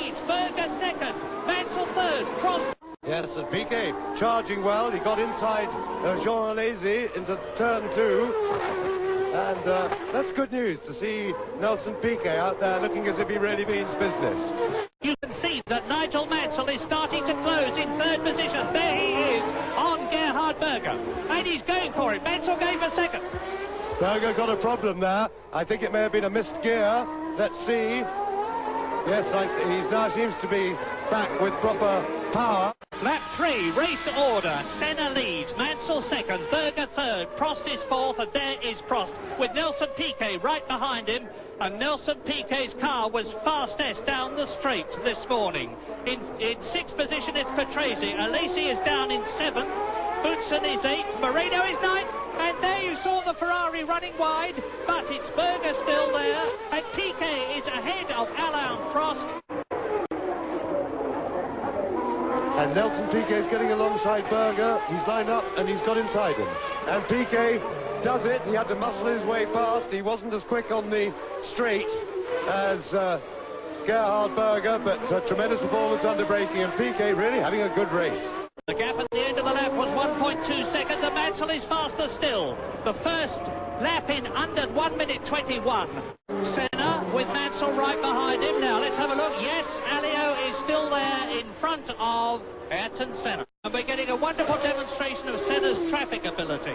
leads, Berger second, Mansell third, Prost. Yes, and Piquet charging well. He got inside Jean Alesi into turn 2. And that's good news to see Nelson Piquet out there looking as if he really means business. You can see that Nigel Mansell is starting to close in third position. There he is on Gerhard Berger. And he's going for it. Mansell going for second. Berger got a problem there. I think it may have been a missed gear. Let's see. Yes, he now seems to be back with proper power. Lap 3, race order. Senna leads, Mansell second, Berger third, Prost is fourth, and there is Prost with Nelson Piquet right behind him. And Nelson Piquet's car was fastest down the straight this morning. In sixth position is Patrese. Alesi is down in seventh. Boutsen is eighth. Moreno is ninth. And there you saw the Ferrari running wide, but it's Berger still there. And Piquet is ahead of Alain Prost. And Nelson Piquet is getting alongside Berger. He's lined up and he's got inside him. And Piquet does it. He had to muscle his way past. He wasn't as quick on the straight as Gerhard Berger, but tremendous performance under braking, and Piquet really having a good race. The gap at the end of the lap was 1.2 seconds, and Mansell is faster still. The first lap in under 1 minute 21. Senna with Mansell right behind him. Now let's have a look. Yes, Alio is still there in front of Ayrton Senna. And we're getting a wonderful demonstration of Senna's traffic ability.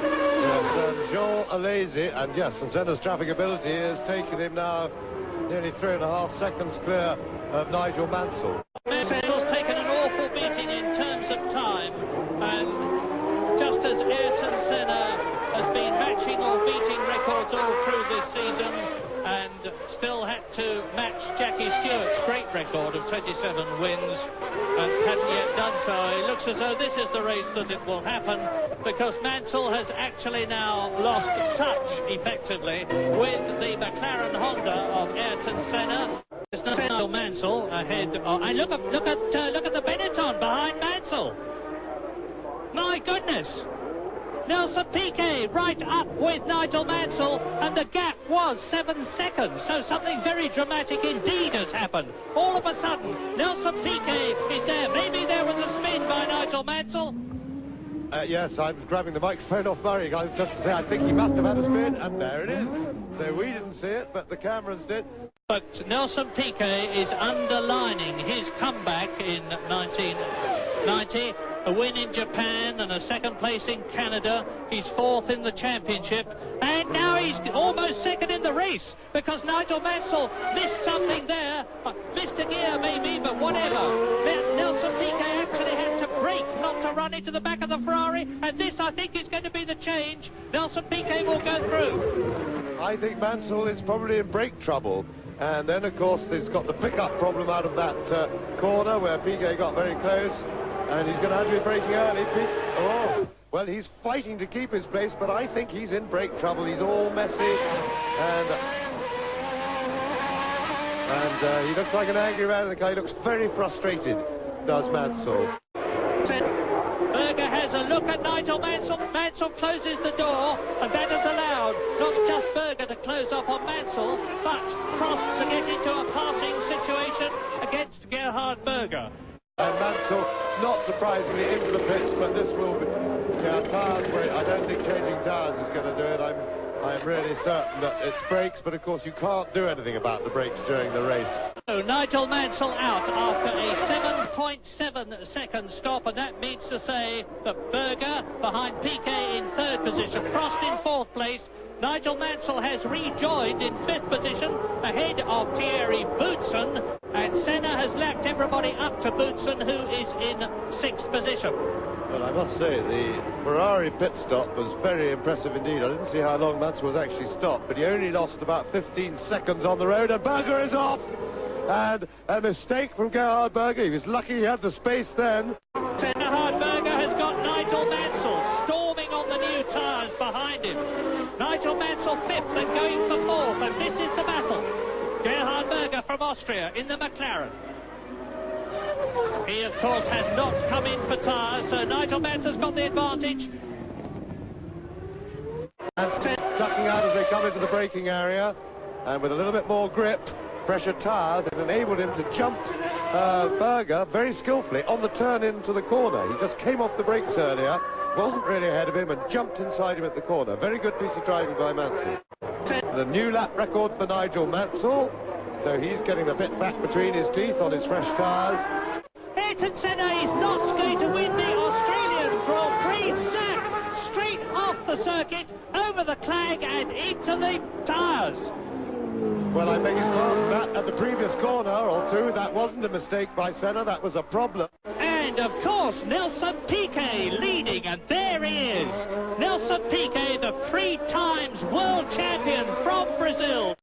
Yes, and Jean Alesi, and yes, and Senna's traffic ability has taken him now nearly 3.5 seconds clear of Nigel Mansell. Mansell's taken an awful beating in terms of time, and just as Ayrton Senna has been matching or beating records all through this season, and still had to match Jackie Stewart's great record of 27 wins, and hadn't yet done so. It looks as though this is the race that it will happen, because Mansell has actually now lost touch, effectively, with the McLaren Honda of Ayrton Senna. It's Nigel Mansell ahead, and look at the Benetton behind Mansell. My goodness! Nelson Piquet right up with Nigel Mansell, and the gap was 7 seconds, so something very dramatic indeed has happened. All of a sudden, Nelson Piquet is there. Maybe there was a spin by Nigel Mansell. Yes, I was grabbing the microphone off Murray just to say I think he must have had a spin, and there it is. So we didn't see it, but the cameras did. But Nelson Piquet is underlining his comeback in 1990. A win in Japan and a second place in Canada. He's fourth in the championship, and now he's almost second in the race, because Nigel Mansell missed something there, missed a gear maybe, but whatever. Nelson Piquet actually had to brake not to run into the back of the Ferrari, and this I think is going to be the change. Nelson Piquet will go through. I think Mansell is probably in brake trouble. And then, of course, he's got the pickup problem out of that corner where Piquet got very close. And he's going to have to be braking early. Oh, well, he's fighting to keep his place, but I think he's in brake trouble. He's all messy. And he looks like an angry man in the car. He looks very frustrated, does Mansell. Berger has a look at Nigel Mansell. Mansell closes the door, and that has allowed not just Berger to close up on Mansell, but Prost to get into a passing situation against Gerhard Berger. And Mansell, not surprisingly, into the pits, but this will be tyres. I don't think changing tyres is going to do it. I'm really certain that it's brakes, but of course you can't do anything about the brakes during the race. So Nigel Mansell out after a 7.7 second stop, and that means to say that Berger behind Piquet in third position, Prost in fourth place. Nigel Mansell has rejoined in fifth position ahead of Thierry Boutsen, and Senna has lapped everybody up to Boutsen, who is in sixth position. Well, I must say, the Ferrari pit stop was very impressive indeed. I didn't see how long Mansell was actually stopped, but he only lost about 15 seconds on the road, and Berger is off! And a mistake from Gerhard Berger. He was lucky he had the space then. Gerhard Berger has got Nigel Mansell storming on the new tyres behind him. Nigel Mansell fifth and going for fourth, and this is the battle. Gerhard Berger from Austria in the McLaren. He, of course, has not come in for tyres, so Nigel Mansell's got the advantage. And ducking out as they come into the braking area, and with a little bit more grip, pressure tyres and enabled him to jump Berger very skillfully on the turn into the corner. He just came off the brakes earlier, wasn't really ahead of him, and jumped inside him at the corner. Very good piece of driving by Mansell. The new lap record for Nigel Mansell, so he's getting the bit back between his teeth on his fresh tyres. Ayrton Senna is not going to win the Australian Grand Prix. Sack straight off the circuit, over the clag and into the tyres. Well, I beg his pardon, that at the previous corner or two, that wasn't a mistake by Senna, that was a problem. And of course, Nelson Piquet leading, and there he is. Nelson Piquet, the 3 times world champion from Brazil.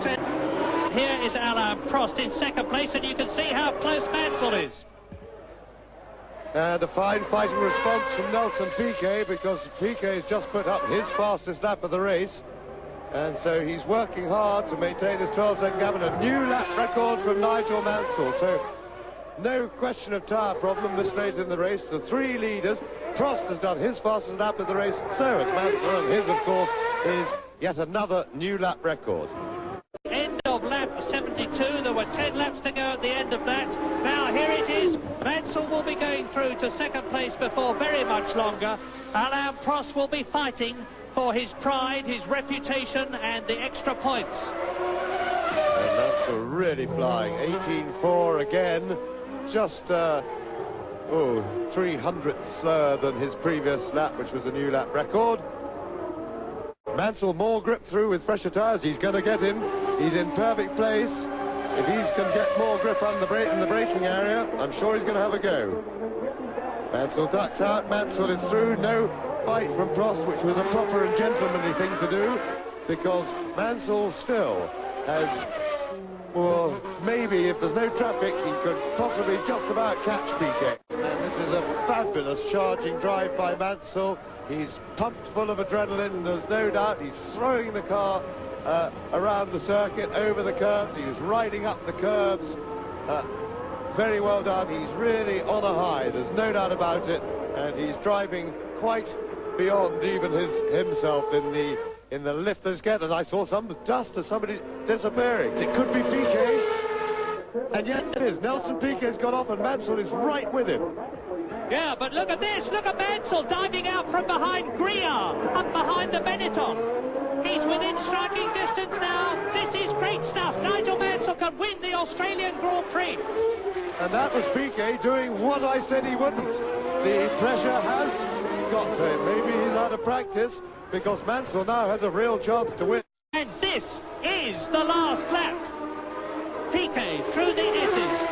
Here is Alain Prost in second place, and you can see how close Mansell is. And a fine fighting response from Nelson Piquet, because Piquet has just put up his fastest lap of the race. And so he's working hard to maintain his 12-second gap, and a new lap record from Nigel Mansell. So no question of tyre problem this late in the race. The 3 leaders, Prost has done his fastest lap of the race, so has Mansell, and his, of course, is yet another new lap record. End of lap 72. There were 10 laps to go at the end of that. Now here it is. Mansell will be going through to second place before very much longer. Alain Prost will be fighting for his pride, his reputation, and the extra points. And Mansell really flying. 18.4 again. Just 300ths slower than his previous lap, which was a new lap record. Mansell more grip through with fresher tyres. He's going to get him. He's in perfect place. If he can get more grip on the in the braking area, I'm sure he's going to have a go. Mansell ducks out. Mansell is through. No fight from Prost, which was a proper and gentlemanly thing to do, because Mansell still has, well, maybe if there's no traffic, he could possibly just about catch Piquet. And this is a fabulous charging drive by Mansell. He's pumped full of adrenaline, there's no doubt. He's throwing the car around the circuit, over the curves. He's riding up the curves. Very well done. He's really on a high, there's no doubt about it. And he's driving quite beyond even himself in the lifters get. And I saw some dust of somebody disappearing. It could be Piquet. And yet it is. Nelson Piquet's got off and Mansell is right with him. Yeah, but look at this. Look at Mansell diving out from behind Griard, up behind the Benetton. He's within striking distance now. This is great stuff. Nigel Mansell can win the Australian Grand Prix. And that was Piquet doing what I said he wouldn't. The pressure has got to him. Maybe he's out of practice, because Mansell now has a real chance to win. And this is the last lap. Piquet through the S's.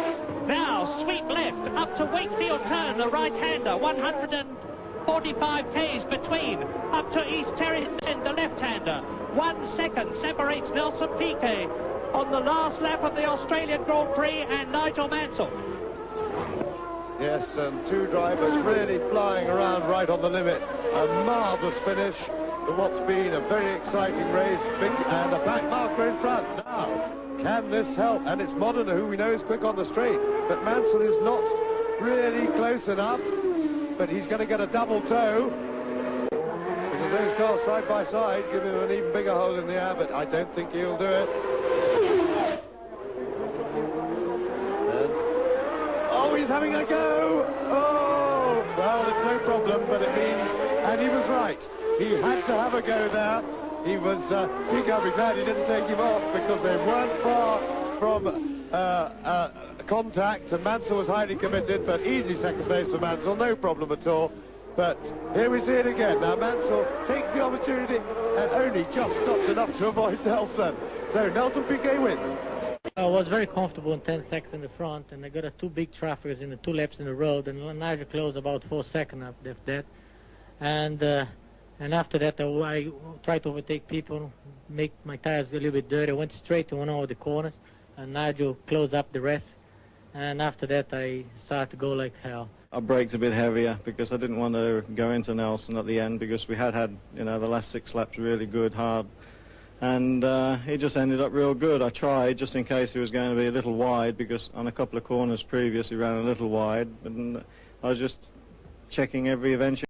Now sweep left up to Wakefield turn, the right-hander, 145 k's between, up to East Terrace End, the left-hander. 1 second separates Nelson Piquet on the last lap of the Australian Grand Prix and Nigel Mansell. Yes, and 2 drivers really flying around right on the limit. A marvellous finish to what's been a very exciting race. Big, and a back marker in front. Now, can this help? And it's Modena, who we know is quick on the straight, but Mansell is not really close enough. But he's going to get a double toe, because those cars side by side give him an even bigger hole in the air, but I don't think he'll do it. And oh, he's having a go. Oh, well, it's no problem, but it means, and he was right, he had to have a go there. He was, Piquet, I'll be glad he didn't take him off, because they weren't far from contact, and Mansell was highly committed, but easy second place for Mansell, no problem at all. But here we see it again. Now Mansell takes the opportunity and only just stops enough to avoid Nelson. So Nelson Piquet wins. I was very comfortable in 10 seconds in the front, and I got 2 big traffickers in the 2 laps in the road, and Nigel closed about 4 seconds after that. And after that, I tried to overtake people, make my tires a little bit dirty. I went straight to one of the corners, and Nigel closed up the rest. And after that, I started to go like hell. I braked a bit heavier because I didn't want to go into Nelson at the end, because we had, you know, the last 6 laps really good, hard. And he just ended up real good. I tried just in case he was going to be a little wide, because on a couple of corners previous he ran a little wide. And I was just checking every eventually.